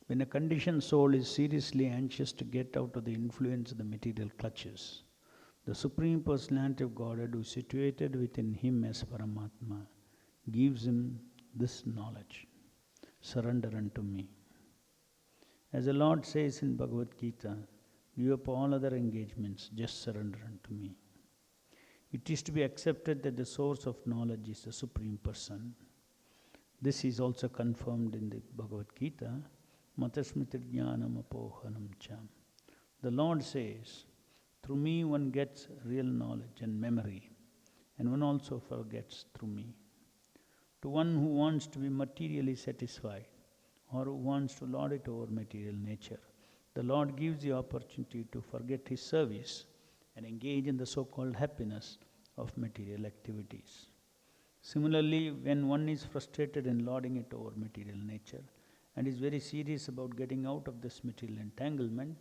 When a conditioned soul is seriously anxious to get out of the influence of the material clutches, the Supreme Personality of Godhead, who is situated within him as Paramatma, gives him this knowledge: surrender unto me. As the Lord says in Bhagavad Gita, give up all other engagements, just surrender unto me. It is to be accepted that the source of knowledge is the Supreme Person. This is also confirmed in the Bhagavad Gita, Matasmritir Jnanam Apohanam Cham. The Lord says, through me one gets real knowledge and memory, and one also forgets through me. To one who wants to be materially satisfied, or who wants to lord it over material nature, the Lord gives the opportunity to forget his service and engage in the so-called happiness of material activities. Similarly, when one is frustrated in lording it over material nature and is very serious about getting out of this material entanglement,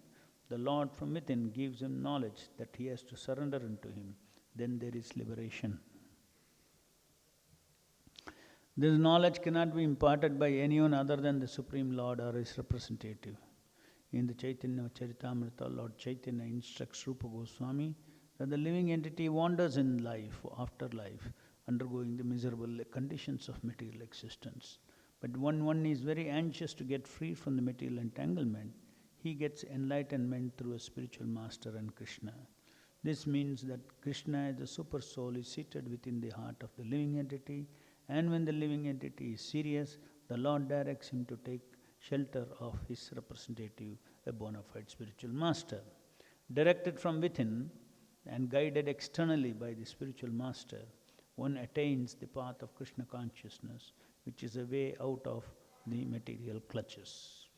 the Lord from within gives him knowledge that he has to surrender unto him. Then there is liberation. This knowledge cannot be imparted by anyone other than the Supreme Lord or his representative. In the Chaitanya Charitamrita, Lord Chaitanya instructs Rupa Goswami that the living entity wanders in life, after life, undergoing the miserable conditions of material existence. But when one is very anxious to get free from the material entanglement, he gets enlightenment through a spiritual master and Krishna. This means that Krishna as the super soul is seated within the heart of the living entity, and when the living entity is serious, the Lord directs him to take shelter of his representative, a bona fide spiritual master. Directed from within and guided externally by the spiritual master, one attains the path of Krishna consciousness, which is a way out of the material clutches.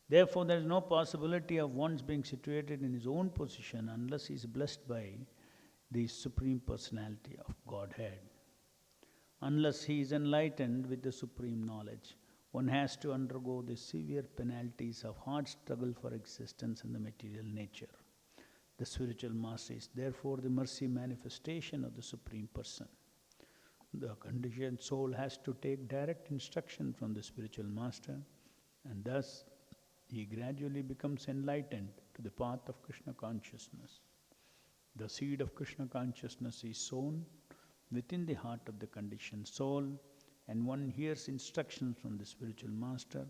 Therefore, there is no possibility of one's being situated in his own position unless he is blessed by the Supreme Personality of Godhead. Unless he is enlightened with the supreme knowledge, one has to undergo the severe penalties of hard struggle for existence in the material nature. The spiritual master is therefore the mercy manifestation of the Supreme Person. The conditioned soul has to take direct instruction from the spiritual master, and thus he gradually becomes enlightened to the path of Krishna consciousness. The seed of Krishna consciousness is sown within the heart of the conditioned soul, and one hears instructions from the spiritual master,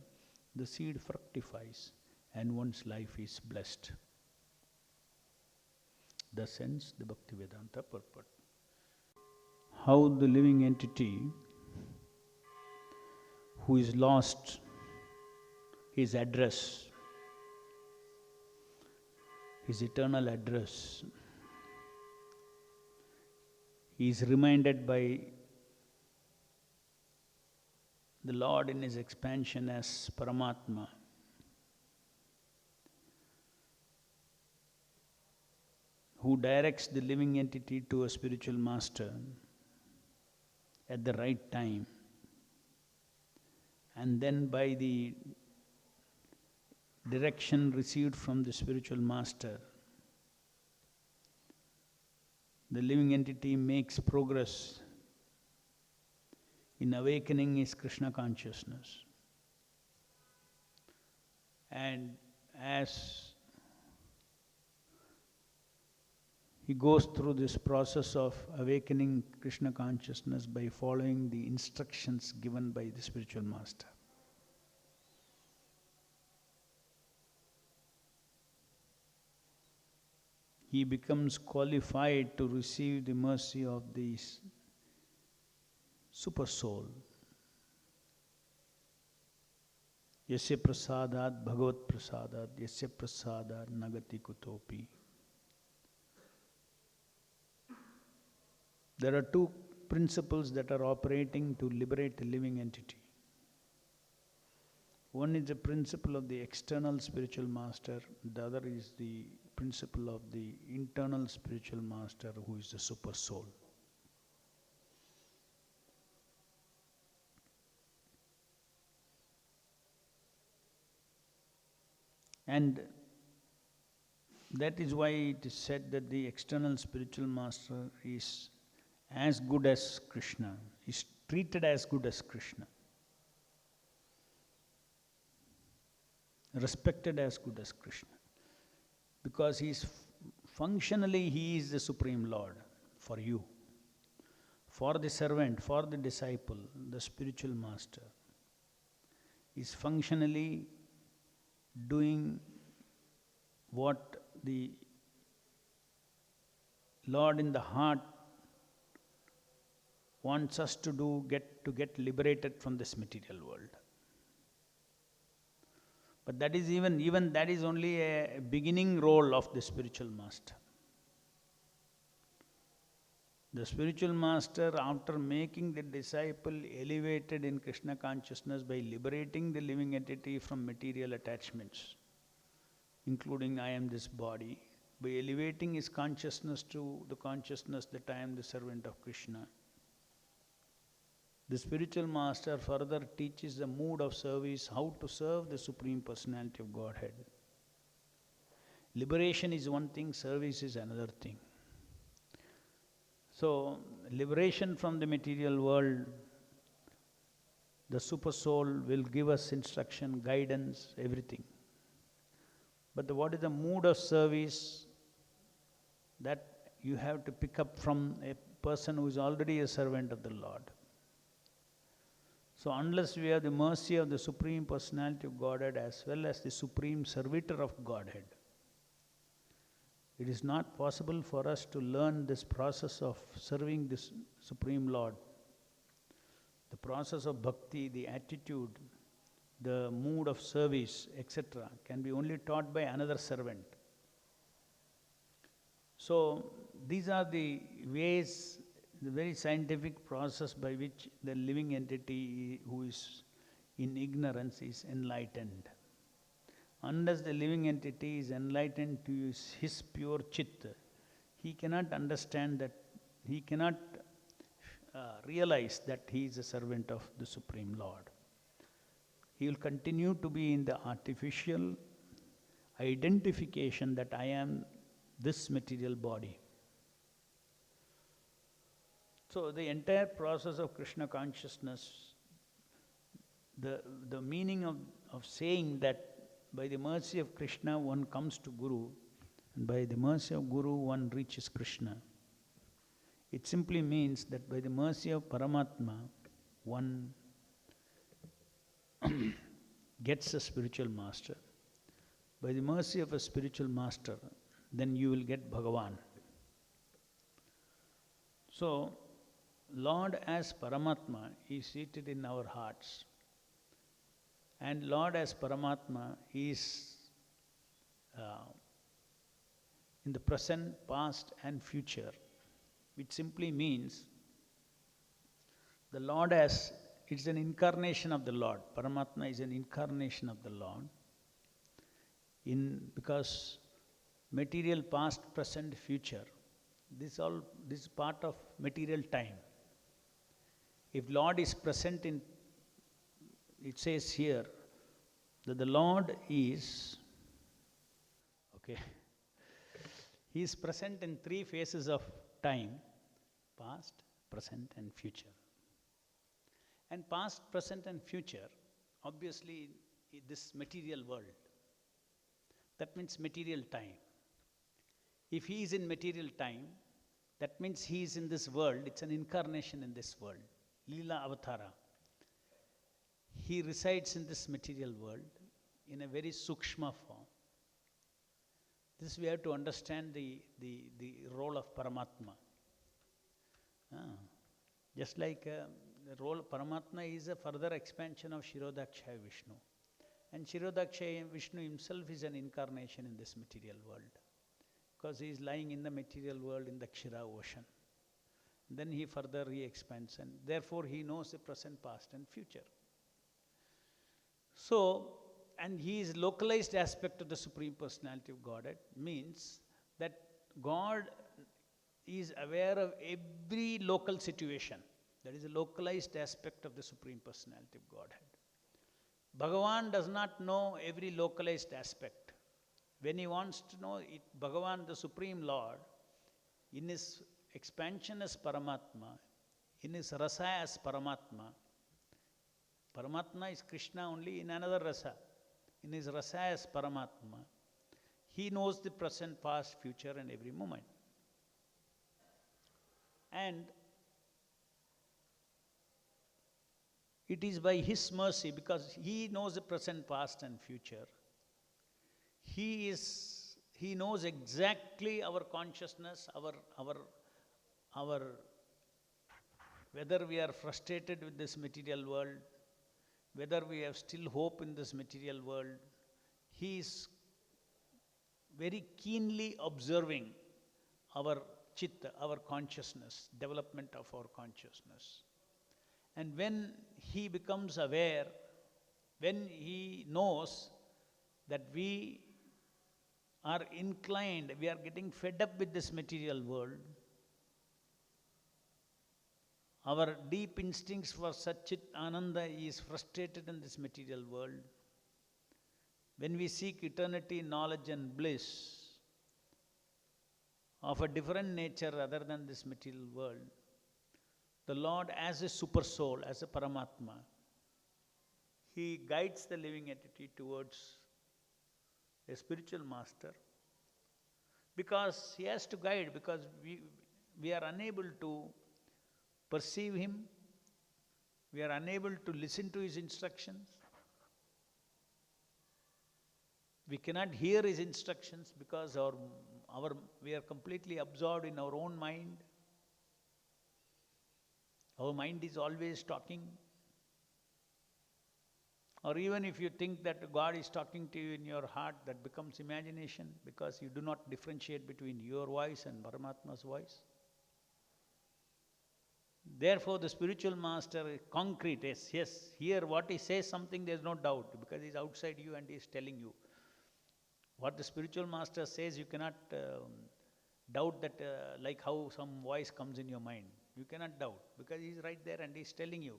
the seed fructifies and one's life is blessed. Thus ends the Bhaktivedanta purport. How the living entity who is lost his address, his eternal address, he is reminded by the Lord in his expansion as Paramatma. Who directs the living entity to a spiritual master at the right time. And then by the direction received from the spiritual master, the living entity makes progress in awakening his Krishna consciousness. And as he goes through this process of awakening Krishna consciousness by following the instructions given by the spiritual master, he becomes qualified to receive the mercy of the super soul. Yasya prasadat bhagavat prasadat, yasya prasadat nagati kutopi. There are two principles that are operating to liberate a living entity. One is the principle of the external spiritual master, the other is the principle of the internal spiritual master, who is the super soul. And that is why it is said that the external spiritual master is as good as Krishna, is treated as good as Krishna. respected as good as Krishna. Because functionally he is the Supreme Lord for you. For the servant, for the disciple, the spiritual master is functionally doing what the Lord in the heart wants us to do, to get liberated from this material world. But that is even that is only a beginning role of the spiritual master. The spiritual master, after making the disciple elevated in Krishna consciousness by liberating the living entity from material attachments, including I am this body, by elevating his consciousness to the consciousness that I am the servant of Krishna, the spiritual master further teaches the mood of service, how to serve the Supreme Personality of Godhead. Liberation is one thing, service is another thing. So, liberation from the material world, the super soul will give us instruction, guidance, everything. But what is the mood of service that you have to pick up from a person who is already a servant of the Lord? So unless we have the mercy of the Supreme Personality of Godhead as well as the Supreme Servitor of Godhead, it is not possible for us to learn this process of serving this Supreme Lord. The process of bhakti, the attitude, the mood of service, etc. can be only taught by another servant. So these are the ways, the very scientific process by which the living entity who is in ignorance is enlightened. Unless the living entity is enlightened to his pure chit, he cannot understand that, he cannot realize that he is a servant of the Supreme Lord. He will continue to be in the artificial identification that I am this material body. So the entire process of Krishna consciousness, the meaning of saying that by the mercy of Krishna one comes to Guru, and by the mercy of Guru one reaches Krishna, it simply means that by the mercy of Paramatma one gets a spiritual master. By the mercy of a spiritual master, then you will get Bhagavan. So, Lord as Paramatma is seated in our hearts. And Lord as Paramatma is in the present, past and future, which simply means the Lord as, it's an incarnation of the Lord. Paramatma is an incarnation of the Lord. Because material past, present, future, this is part of material time. If Lord is present in, it says here that the Lord is, He is present in three phases of time: past, present and future. And past, present and future, obviously this material world. That means material time. If He is in material time, that means He is in this world, it's an incarnation in this world. Leela Avatara. He resides in this material world in a very sukshma form. This we have to understand the role of Paramatma. Just like the role of Paramatma is a further expansion of Shirodakshaya Vishnu. And Shirodakshaya Vishnu himself is an incarnation in this material world, because he is lying in the material world in the Kshira ocean. Then he further expands, and therefore he knows the present, past and future. So, and he is localized aspect of the Supreme Personality of Godhead, means that God is aware of every local situation. That is a localized aspect of the Supreme Personality of Godhead. Bhagavan does not know every localized aspect. When he wants to know it, Bhagavan, the Supreme Lord, in his expansion as Paramatma, in his rasa as Paramatma, Paramatma is Krishna only in another rasa. in his rasa as Paramatma, he knows the present, past, future and every moment. And it is by his mercy, because he knows the present, past and future. He knows exactly our consciousness, our whether we are frustrated with this material world, whether we have still hope in this material world. He is very keenly observing our chitta, our consciousness, development of our consciousness. And when he becomes aware, when he knows that we are inclined, we are getting fed up with this material world, our deep instincts for Satchit Ananda is frustrated in this material world. When we seek eternity, knowledge and bliss of a different nature other than this material world, the Lord as a super soul, as a Paramatma, he guides the living entity towards a spiritual master, because he has to guide, because we are unable to perceive him, we are unable to listen to his instructions, we cannot hear his instructions because we are completely absorbed in our own mind. Our mind is always talking. Or even if you think that God is talking to you in your heart, that becomes imagination, because you do not differentiate between your voice and Paramatma's voice. Therefore, the spiritual master is concrete. Yes, here what he says something, there is no doubt, because he is outside you and he is telling you. What the spiritual master says, you cannot doubt that, like how some voice comes in your mind. You cannot doubt, because he is right there and he is telling you.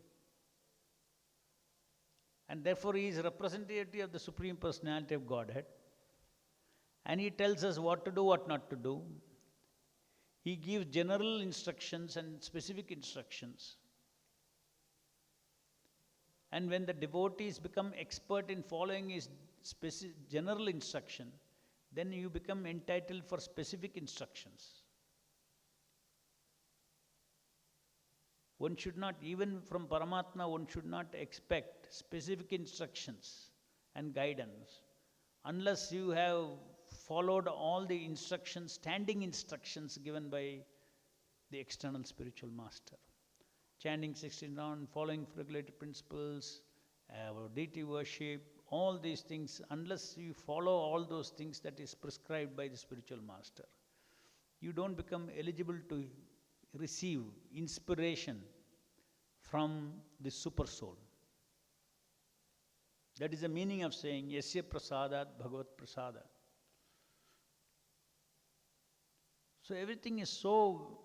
And therefore, he is representative of the Supreme Personality of Godhead. And he tells us what to do, what not to do. He gives general instructions and specific instructions. And when the devotees become expert in following his general instruction, then you become entitled for specific instructions. One should not, even from Paramatma, one should not expect specific instructions and guidance unless you have followed all the instructions, standing instructions given by the external spiritual master. Chanting 16 rounds, following regulated principles, deity worship, all these things, unless you follow all those things that is prescribed by the spiritual master, you don't become eligible to receive inspiration from the super soul. That is the meaning of saying, Yasya prasadat bhagavat prasada. So everything is so,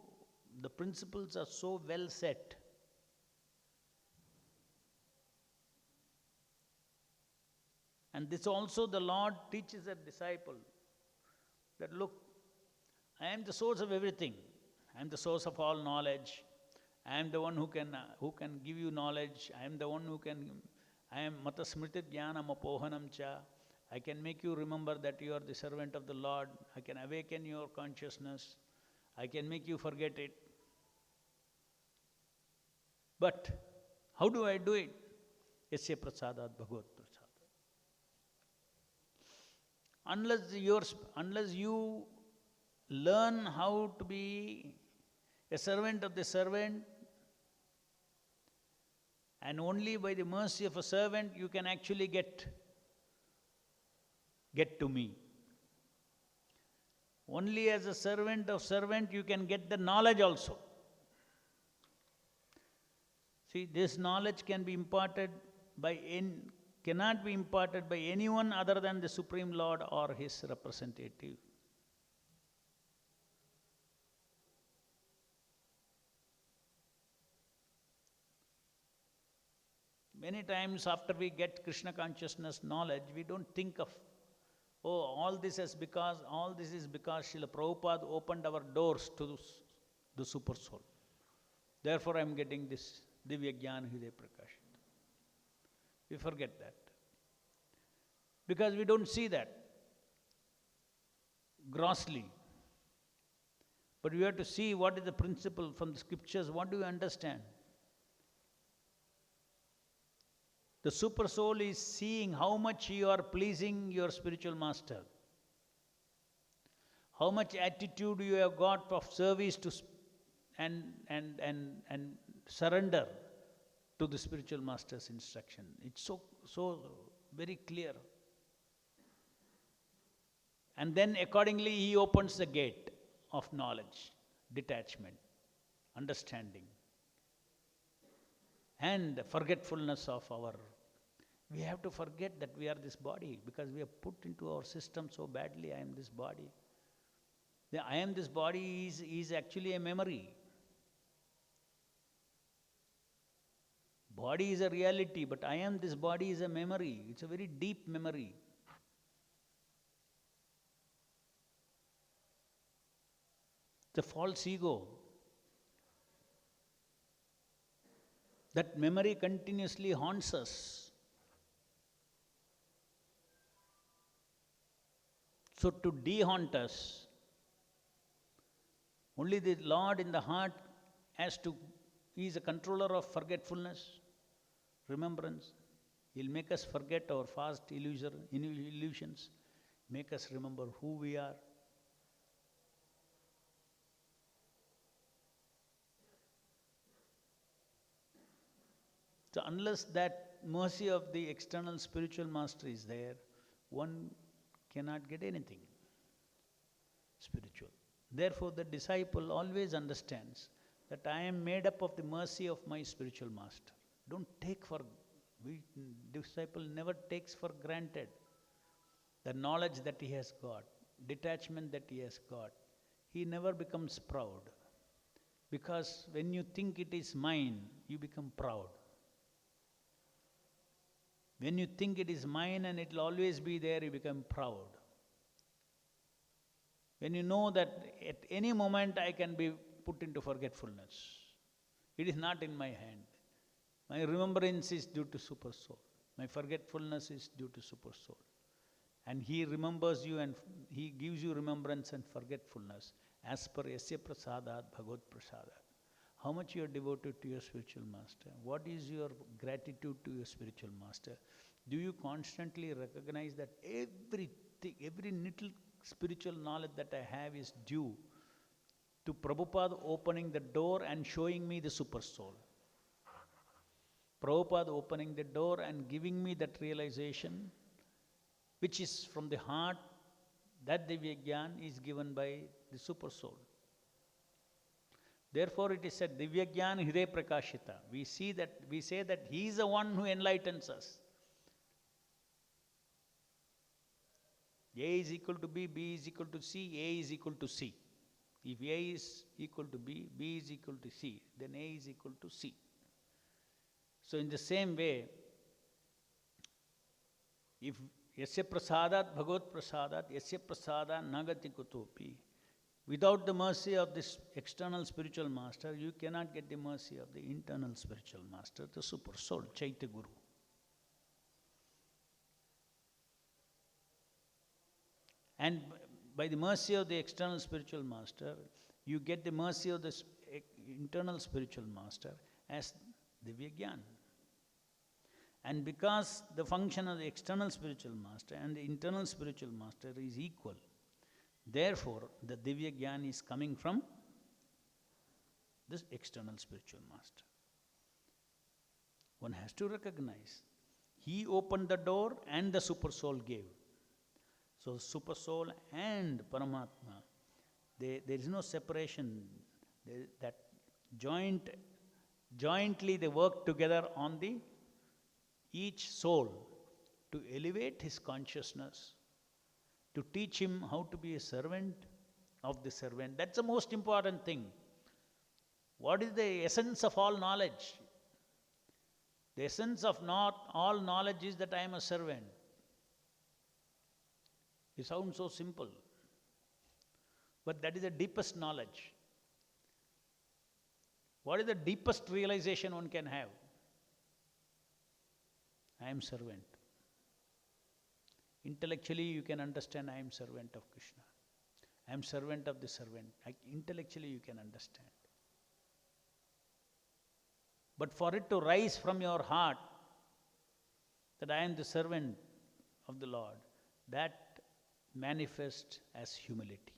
the principles are so well set. And this also the Lord teaches a disciple that, look, I am the source of everything. I am the source of all knowledge. I am the one who can give you knowledge. I am the one I am mata smriti jnanam apohanam cha. I can make you remember that you are the servant of the Lord. I can awaken your consciousness. I can make you forget it. But how do I do it? Yasya prasadat bhagavat prasada. Unless you learn how to be a servant of the servant, and only by the mercy of a servant you can actually get to me. Only as a servant of servant you can get the knowledge also. See, this knowledge cannot be imparted by anyone other than the Supreme Lord or his representative. Many times after we get Krishna consciousness knowledge, we don't think of, all this is because Srila Prabhupada opened our doors to the super soul. Therefore I am getting this Divya Jnana Hridaya Prakashita. We forget that. Because we don't see that grossly. But we have to see what is the principle from the scriptures. What do you understand? The super soul is seeing how much you are pleasing your spiritual master. How much attitude you have got of service to and surrender to the spiritual master's instruction. It's so very clear. And then accordingly he opens the gate of knowledge, detachment, understanding, and forgetfulness of our. We have to forget that we are this body, because we have put into our system so badly, I am this body. The I am this body is actually a memory. Body is a reality, but I am this body is a memory. It's a very deep memory. The false ego. That memory continuously haunts us. So to de-haunt us, only the Lord in the heart He is a controller of forgetfulness, remembrance. He'll make us forget our past illusions, make us remember who we are. So unless that mercy of the external spiritual master is there, one cannot get anything spiritual. Therefore, the disciple always understands that I am made up of the mercy of my spiritual master. Disciple never takes for granted the knowledge that he has got, detachment that he has got. He never becomes proud. Because when you think it is mine, you become proud. When you think it is mine and it will always be there, you become proud. When you know that at any moment I can be put into forgetfulness, it is not in my hand. My remembrance is due to super soul. My forgetfulness is due to super soul. And he remembers you and he gives you remembrance and forgetfulness as per Yasya Prasadat Bhagavad Prasadat. How much you are devoted to your spiritual master? What is your gratitude to your spiritual master? Do you constantly recognize that every little spiritual knowledge that I have is due to Prabhupada opening the door and showing me the super soul? Prabhupada opening the door and giving me that realization, which is from the heart, that Divya Gyan is given by the super soul. Therefore, it is said, Divya Gyan Hire Prakashita. We say that he is the one who enlightens us. A is equal to B, B is equal to C, A is equal to C. If A is equal to B, B is equal to C, then A is equal to C. So in the same way, if Yasya Prasadat Bhagavad Prasadat, Yasya Prasada Nagati Kutopi, without the mercy of this external spiritual master, you cannot get the mercy of the internal spiritual master, the super soul, Chaitya Guru. And by the mercy of the external spiritual master, you get the mercy of the internal spiritual master as Divya Gyan. And because the function of the external spiritual master and the internal spiritual master is equal, therefore the Divya Gyan is coming from this external spiritual master. One has to recognize, he opened the door and the super soul gave. So super soul and Paramatma, there is no separation. That jointly they work together on each soul to elevate his consciousness, to teach him how to be a servant of the servant. That's the most important thing. What is the essence of all knowledge? The essence of not all knowledge is that I am a servant. It sounds so simple, but that is the deepest knowledge. What is the deepest realization one can have? I am servant. Intellectually you can understand, I am servant of Krishna. I am servant of the servant. Intellectually you can understand. But for it to rise from your heart that I am the servant of the Lord, that manifests as humility.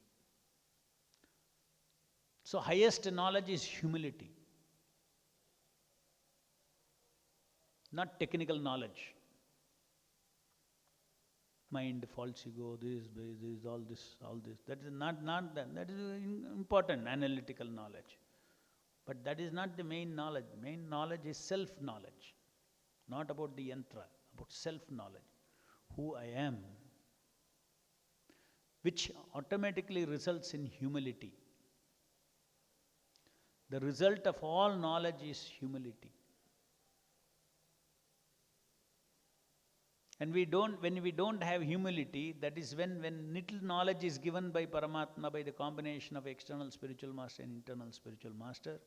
So highest knowledge is humility, not technical knowledge. Mind, false ego, this, all this. That is not that. That is important, analytical knowledge. But that is not the main knowledge. Main knowledge is self-knowledge. Not about the yantra, about self-knowledge. Who I am. Which automatically results in humility. The result of all knowledge is humility. And when we don't have humility, that is when little knowledge is given by Paramatma, by the combination of external spiritual master and internal spiritual master,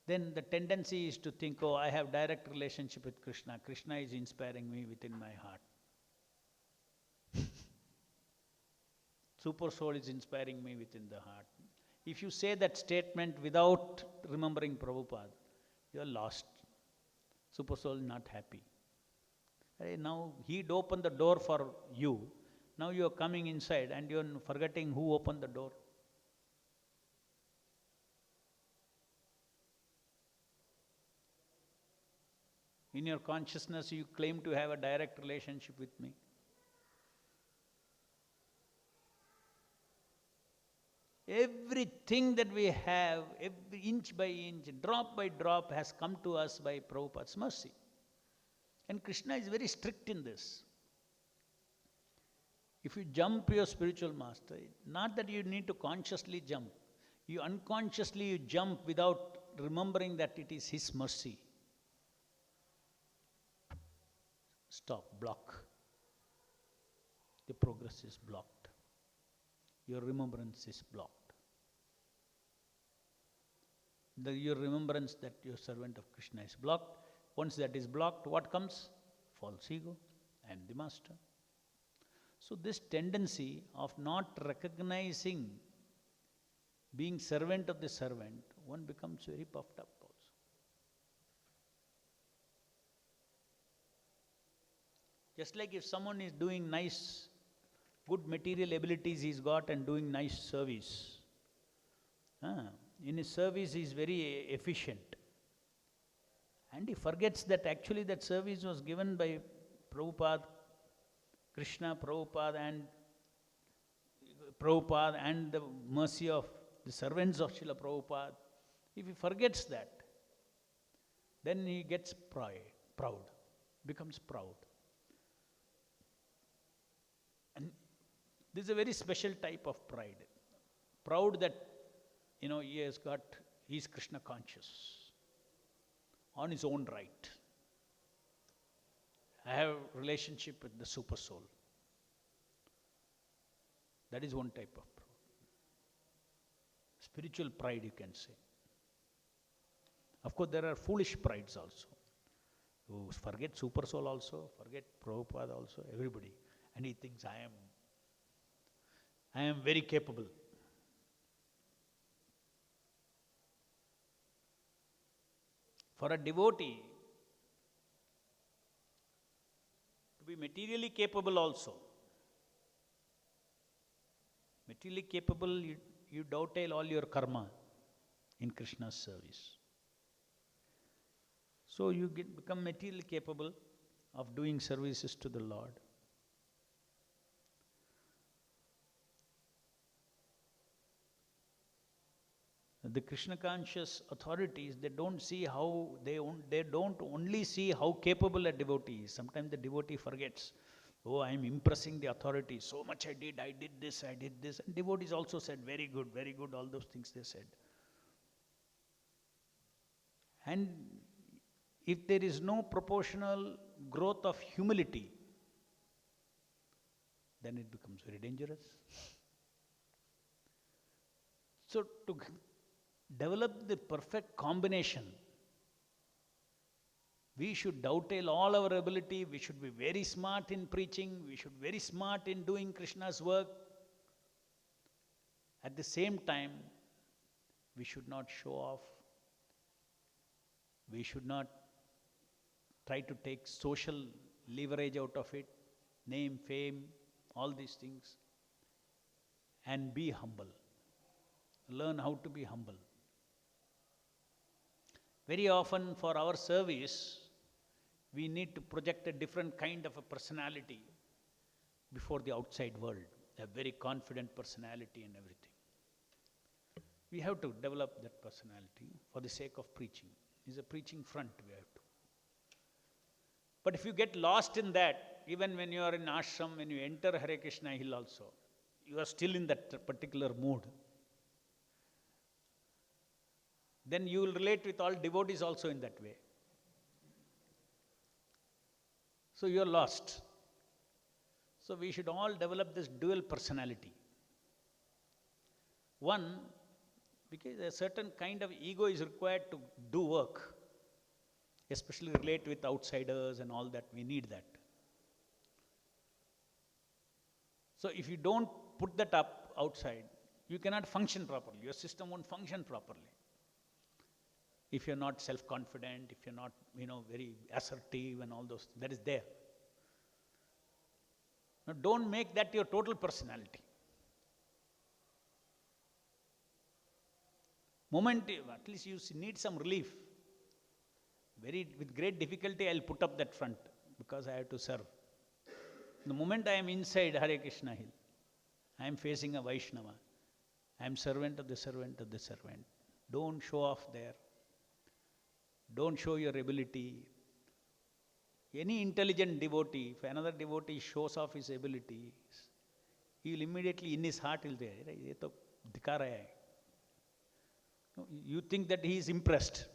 then the tendency is to think, oh, I have direct relationship with Krishna. Krishna is inspiring me within my heart. Super soul is inspiring me within the heart. If you say that statement without remembering Prabhupada, you are lost. Super soul is not happy. Now he'd opened the door for you. Now you are coming inside and you are forgetting who opened the door. In your consciousness, you claim to have a direct relationship with me. Everything that we have, every inch by inch, drop by drop, has come to us by Prabhupada's mercy. And Krishna is very strict in this. If you jump your spiritual master, not that you need to consciously jump, you unconsciously jump without remembering that it is his mercy. Stop, block. The progress is blocked. Your remembrance is blocked. Your remembrance that your servant of Krishna is blocked. Once that is blocked, what comes? False ego and the master. So this tendency of not recognizing being servant of the servant, one becomes very puffed up also. Just like if someone is doing nice, good material abilities he's got and doing nice service. In his service he is very efficient. And he forgets that actually that service was given by Prabhupada, Krishna, Prabhupada and the mercy of the servants of Srila Prabhupada. If he forgets that, then he gets proud, becomes proud. And this is a very special type of pride. Proud that, he is Krishna conscious. On his own right. I have a relationship with the super soul. That is one type of pride. Spiritual pride, you can say. Of course, there are foolish prides also. Who forget super soul also, forget Prabhupada also, everybody. And he thinks, I am very capable. For a devotee to be materially capable also, materially capable, you dovetail all your karma in Krishna's service. So you become materially capable of doing services to the Lord. The Krishna conscious authorities, they don't only see how capable a devotee is. Sometimes the devotee forgets, oh, I am impressing the authorities. So much I did this. And devotees also said, very good, all those things they said. And if there is no proportional growth of humility, then it becomes very dangerous. So to develop the perfect combination We should dovetail all our ability. We should be very smart in preaching. We should be very smart in doing Krishna's work. At the same time, we should not show off. We should not try to take social leverage out of it, name, fame, all these things, and be humble. Learn how to be humble. Very often for our service, we need to project a different kind of a personality before the outside world, a very confident personality and everything. We have to develop that personality for the sake of preaching. It's a preaching front we have to. But if you get lost in that, even when you are in ashram, when you enter Hare Krishna Hill also, you are still in that particular mood. Then you will relate with all devotees also in that way. So you are lost. So we should all develop this dual personality. One, because a certain kind of ego is required to do work, especially relate with outsiders and all that, we need that. So if you don't put that up outside, you cannot function properly. Your system won't function properly. If you're not self-confident, if you're not, very assertive and all those, that is there. Now don't make that your total personality. At least you need some relief. With great difficulty, I'll put up that front because I have to serve. The moment I am inside Hare Krishna Hill, I am facing a Vaishnava. I am servant of the servant of the servant. Don't show off there. Don't show your ability. Any intelligent devotee, if another devotee shows off his ability, he will immediately in his heart will say, "Ye to dikha raha hai." You think that he is impressed.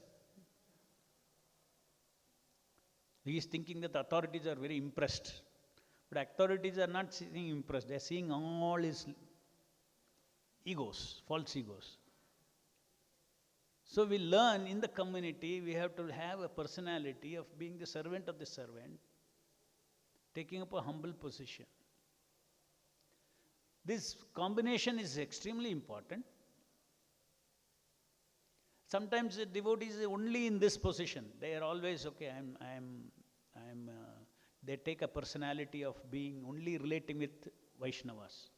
He is thinking that the authorities are very impressed. But authorities are not seeing impressed. They are seeing all his egos, false egos. So we learn in the community, we have to have a personality of being the servant of the servant, taking up a humble position. This combination is extremely important. Sometimes the devotees are only in this position. They are always, okay, they take a personality of being only relating with Vaishnavas.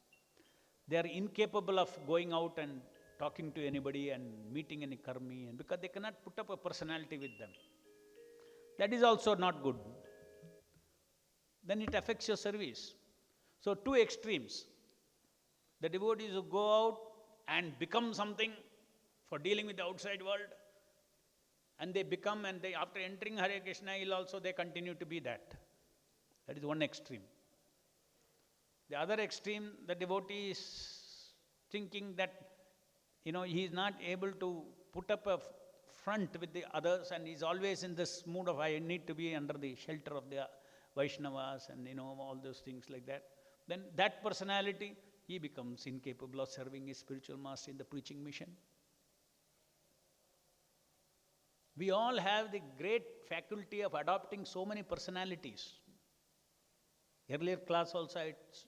They are incapable of going out and talking to anybody and meeting any karmi, and because they cannot put up a personality with them. That is also not good. Then it affects your service. So two extremes. The devotees who go out and become something for dealing with the outside world, and they become, and they after entering Hare Krishna Hill also they continue to be that. That is one extreme. The other extreme, the devotee is thinking that he is not able to put up a front with the others, and he is always in this mood of I need to be under the shelter of the Vaishnavas and all those things like that. Then that personality, he becomes incapable of serving his spiritual master in the preaching mission. We all have the great faculty of adopting so many personalities. Earlier class also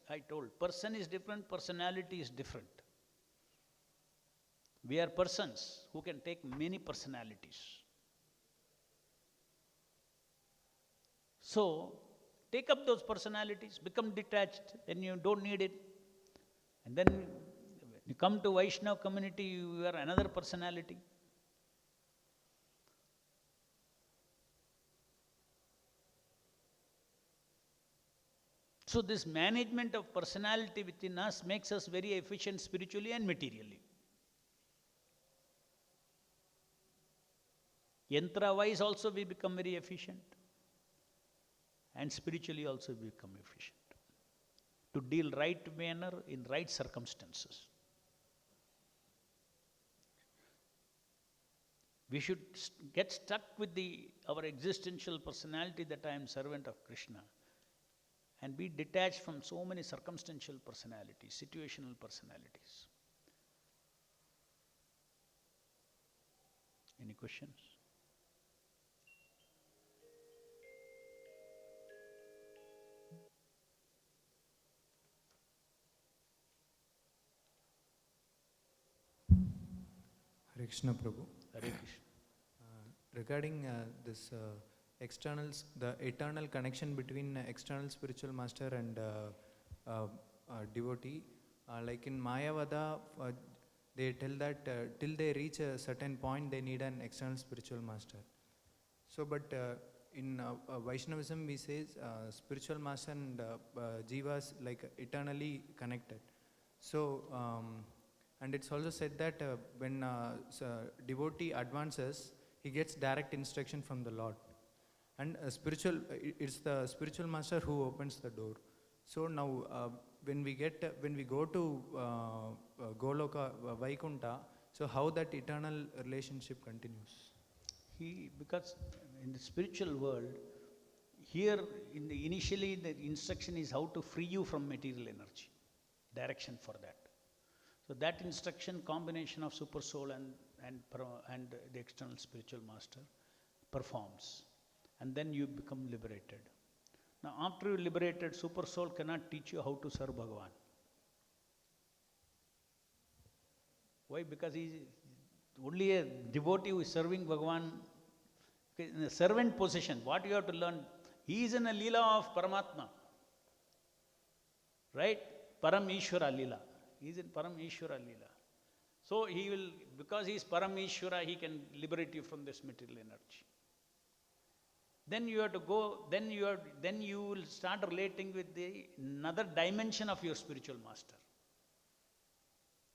I told, person is different, personality is different. We are persons who can take many personalities. So, take up those personalities, become detached, then you don't need it. And then when you come to Vaishnava community, you are another personality. So this management of personality within us makes us very efficient spiritually and materially. Yantra-wise also we become very efficient, and spiritually also we become efficient to deal right manner in right circumstances. We should get stuck with our existential personality that I am servant of Krishna, and be detached from so many circumstantial personalities, situational personalities. Any questions? Hare Krishna Prabhu. Hare Krishna. Regarding this externals, the eternal connection between external spiritual master and devotee, like in Mayavada, they tell that till they reach a certain point, they need an external spiritual master. So, but in Vaishnavism, we say spiritual master and jivas like eternally connected. So, and it's also said that when devotee advances, he gets direct instruction from the Lord. And it's the spiritual master who opens the door. So now, when we go to Goloka, Vaikunta, so how that eternal relationship continues? Because in the spiritual world, here initially the instruction is how to free you from material energy, direction for that. So that instruction combination of super soul and the external spiritual master performs, and then you become liberated. Now after you liberated, super soul cannot teach you how to serve Bhagavan. Why? Because only a devotee who is serving Bhagavan in a servant position. What you have to learn? He is in a Leela of Paramatma. Right? Param Ishvara Leela. He is in Param Ishvara Leela. So he will, because he is Param Ishvara, he can liberate you from this material energy. Then you have to go, then you will start relating with another dimension of your spiritual master.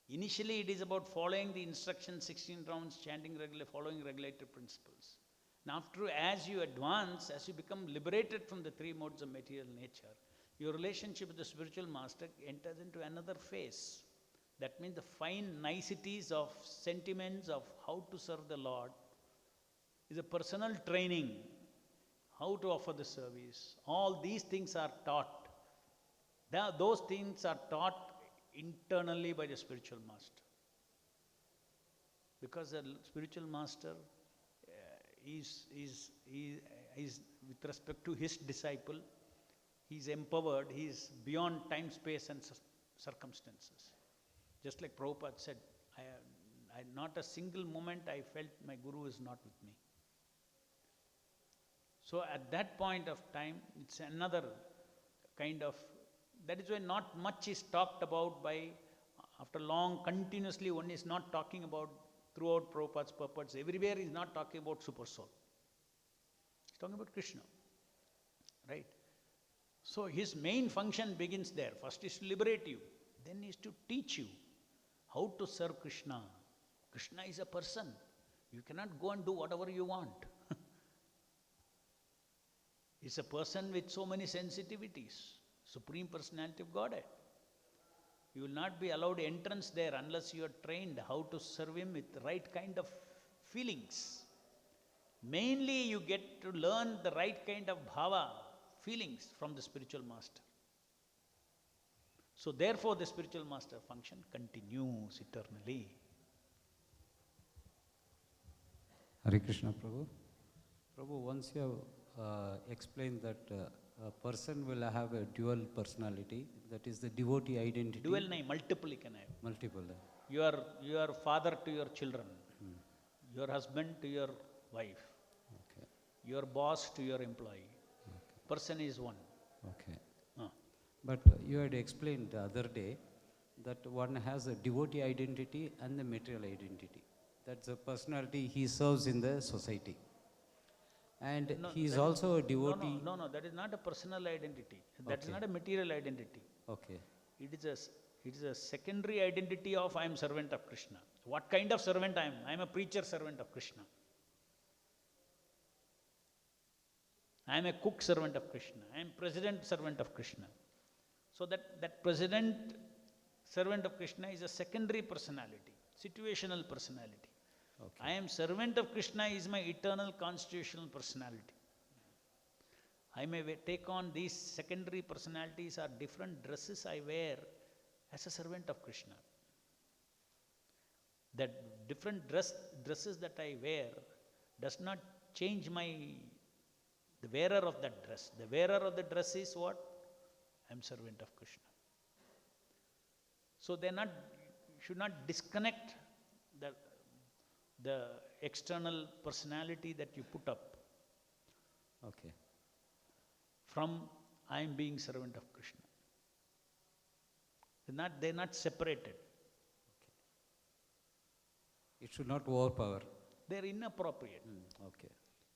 Initially, it is about following the instructions, 16 rounds, chanting regularly, following regulatory principles. And after, as you advance, as you become liberated from the three modes of material nature, your relationship with the spiritual master enters into another phase. That means the fine niceties of sentiments of how to serve the Lord is a personal training, how to offer the service. All these things are taught. Those things are taught internally by the spiritual master. Because the spiritual master is with respect to his disciple, he is empowered, he is beyond time, space and circumstances. Just like Prabhupada said, not a single moment I felt my Guru is not with me. So at that point of time, it's another kind of, that is why not much is talked about after long, continuously one is not talking about throughout Prabhupada's purports. Everywhere he is not talking about super soul. He's talking about Krishna. Right? So his main function begins there. First is to liberate you. Then is to teach you how to serve Krishna. Krishna is a person. You cannot go and do whatever you want. He's a person with so many sensitivities. Supreme Personality of Godhead. You will not be allowed entrance there unless you are trained how to serve him with the right kind of feelings. Mainly you get to learn the right kind of bhava, feelings from the spiritual master. So therefore the spiritual master function continues eternally. Hare Krishna Prabhu. Prabhu, once you have explained that a person will have a dual personality, that is the devotee identity. Dual nahi, multiple you can have. Multiple. You are father to your children, your husband to your wife, Okay. your boss to your employee. Okay. Person is one. Okay. Ah. But you had explained the other day that one has a devotee identity and the material identity. That's a personality he serves in the society. And No, he is that also a devotee. No, that is not a personal identity. That is Okay. not a material identity. Okay. It is a secondary identity of I am servant of Krishna. What kind of servant I am? I am a preacher servant of Krishna. I am a cook servant of Krishna. I am president servant of Krishna. So that president servant of Krishna is a secondary personality, situational personality. Okay. I am servant of Krishna is my eternal constitutional personality. I may take on these secondary personalities or different dresses I wear as a servant of Krishna. That different dresses that I wear does not change the wearer of that dress. The wearer of the dress is what? I am servant of Krishna. So should not disconnect the external personality that you put up Okay. from I am being servant of Krishna. They're not separated. It should not overpower. They're inappropriate. Okay.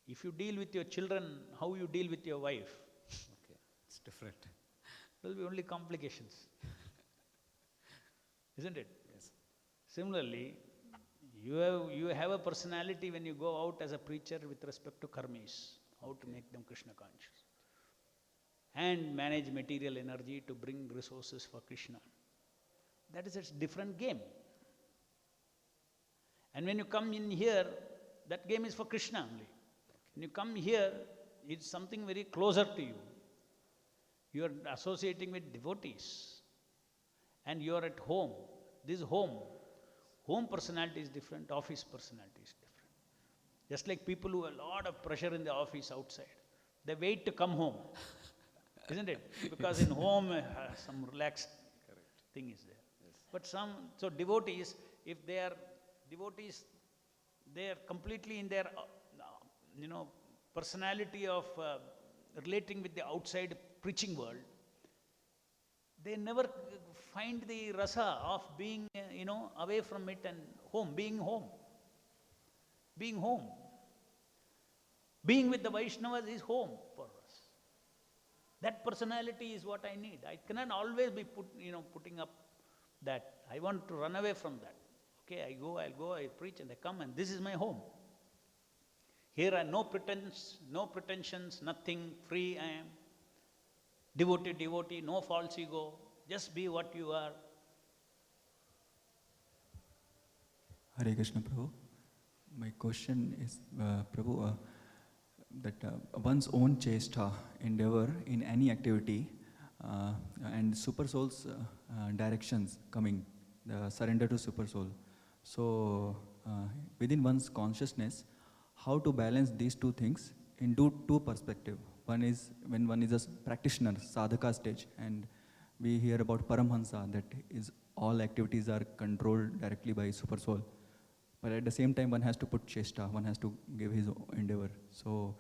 If you deal with your children, how you deal with your wife, Okay. It's different. there will be only complications. Isn't it? Yes. Similarly, you have a personality when you go out as a preacher with respect to karmis, how to make them Krishna conscious, and manage material energy to bring resources for Krishna. That is a different game. And when you come in here, that game is for Krishna only. When you come here, it's something very closer to you. You are associating with devotees, and you are at home. This is home. Home personality is different, office personality is different. Just like people who have a lot of pressure in the office outside, they wait to come home, isn't it? Because in home, some relaxed thing is there. But so devotees, if they are devotees, they are completely in their, personality of relating with the outside preaching world. They never find the rasa of being, away from it and home, being home. Being home. Being with the Vaishnavas is home for us. That personality is what I need. I cannot always be putting up that. I want to run away from that. Okay, I'll go, I preach and I come and this is my home. Here are no pretensions, nothing, free I am. Devotee, no false ego, just be what you are. Hare Krishna Prabhu. My question is, Prabhu, that one's own chesta, endeavor in any activity, and super soul's directions coming, the surrender to super soul. So, within one's consciousness, how to balance these two things in two perspectives. One is when one is a practitioner, sadhaka stage, and we hear about Paramhansa, that is all activities are controlled directly by super soul. But at the same time, one has to put chesta, one has to give his endeavor. So,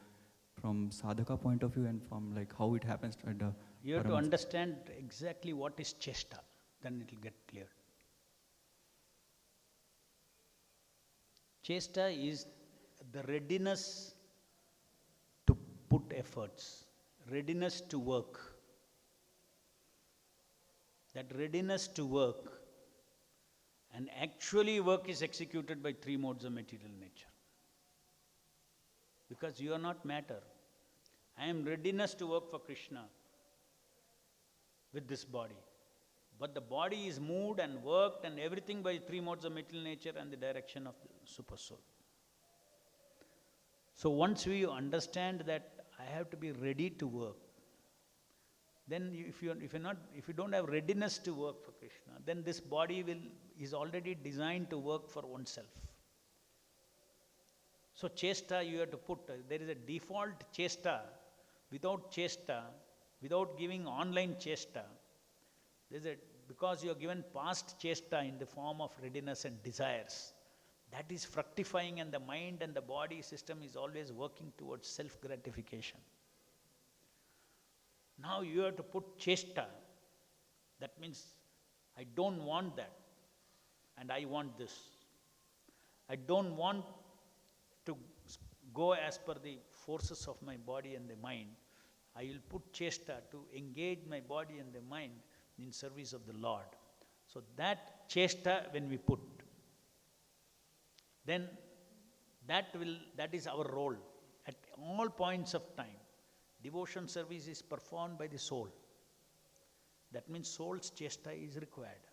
from sadhaka point of view and from like how it happens at the You have to Paramahansa. understand exactly what is chesta, then it will get clear. Chesta is the readiness to put efforts, readiness to work. That readiness to work, and actually work is executed by three modes of material nature. Because you are not matter. I am readiness to work for Krishna with this body. But the body is moved and worked and everything by three modes of material nature and the direction of the super soul. So once we understand that I have to be ready to work, then if you don't have readiness to work for Krishna, then this body is already designed to work for oneself. So chesta you have to put, there is a default chesta. Without giving online chesta, because you are given past chesta in the form of readiness and desires, that is fructifying, and the mind and the body system is always working towards self-gratification. Now you have to put chesta. That means I don't want that and I want this. I don't want to go as per the forces of my body and the mind. I will put chesta to engage my body and the mind in service of the Lord. So that chesta when we put, then that is our role at all points of time. Devotion service is performed by the soul. That means soul's chesta is required.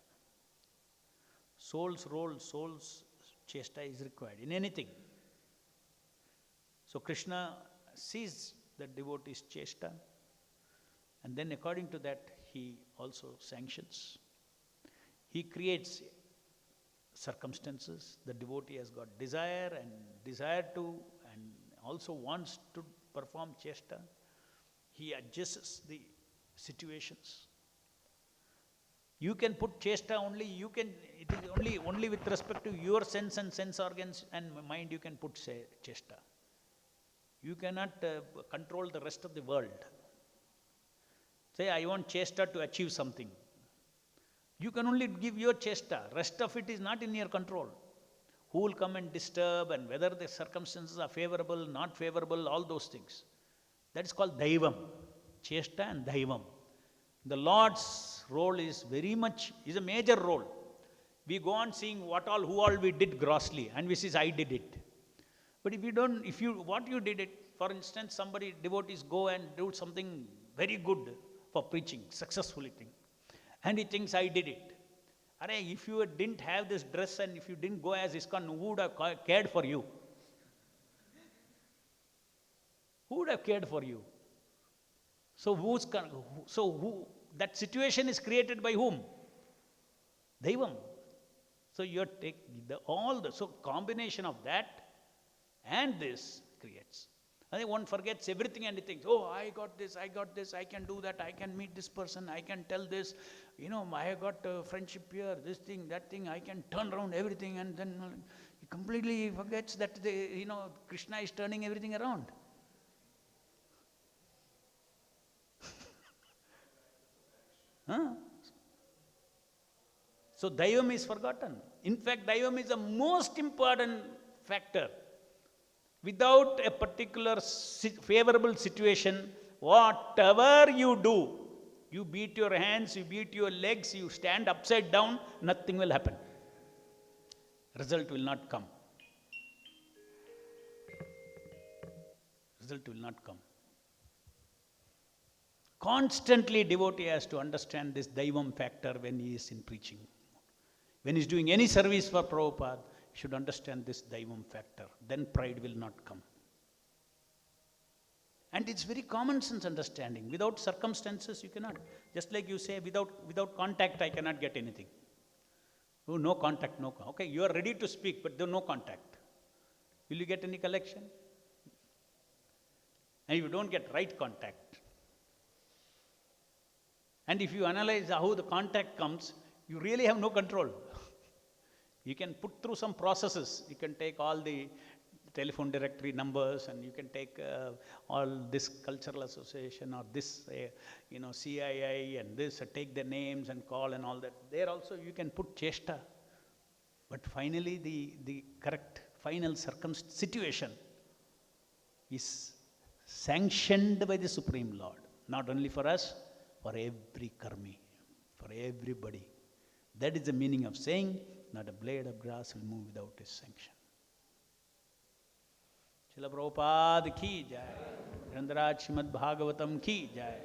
Soul's role, soul's chesta is required in anything. So Krishna sees the devotee's chesta, and then according to that he also sanctions. He creates circumstances. The devotee has got desire to, and also wants to perform chesta. He adjusts the situations. You can put chesta only, it It is only with respect to your sense and sense organs and mind you can put, say, chesta. You cannot control the rest of the world. Say, I want chesta to achieve something. You can only give your chesta. Rest of it is not in your control. Who will come and disturb, and whether the circumstances are favorable, not favorable, all those things. That is called Daivam. Chesta and Daivam. The Lord's role is a major role. We go on seeing who all we did grossly, and we say, I did it. But what you did it, for instance, devotees go and do something very good for preaching, successfully thing. And he thinks, I did it. If you didn't have this dress and if you didn't go as ISKCON, who would have cared for you? Who would have cared for you? So that situation is created by whom? Daivam. So you take so combination of that and this creates. One forgets everything and he thinks, oh, I got this, I can do that, I can meet this person, I can tell this, I have got friendship here, this thing, that thing, I can turn around everything, and then he completely forgets that Krishna is turning everything around. So Daivam is forgotten. In fact, Daivam is the most important factor. Without a particular favorable situation, whatever you do, you beat your hands, you beat your legs, you stand upside down, nothing will happen. Result will not come. Result will not come. Constantly devotee has to understand this Daivam factor when he is in preaching. When he is doing any service for Prabhupada, he should understand this Daivam factor. Then pride will not come. And it's very common sense understanding. Without circumstances, you cannot. Just like you say, without contact, I cannot get anything. Oh, no contact, no contact. Okay, you are ready to speak, but there no contact. Will you get any collection? And if you don't get right contact, and if you analyze how the contact comes, you really have no control. You can put through some processes. You can take all the telephone directory numbers, and you can take all this cultural association or this, CII and this, take their names and call and all that. There also you can put chesta. But finally, the correct final situation is sanctioned by the Supreme Lord. Not only for us, for every karmi, for everybody. That is the meaning of saying, not a blade of grass will move without his sanction. Srila Prabhupada ki jai. Grantaraj Srimad Bhagavatam ki jai.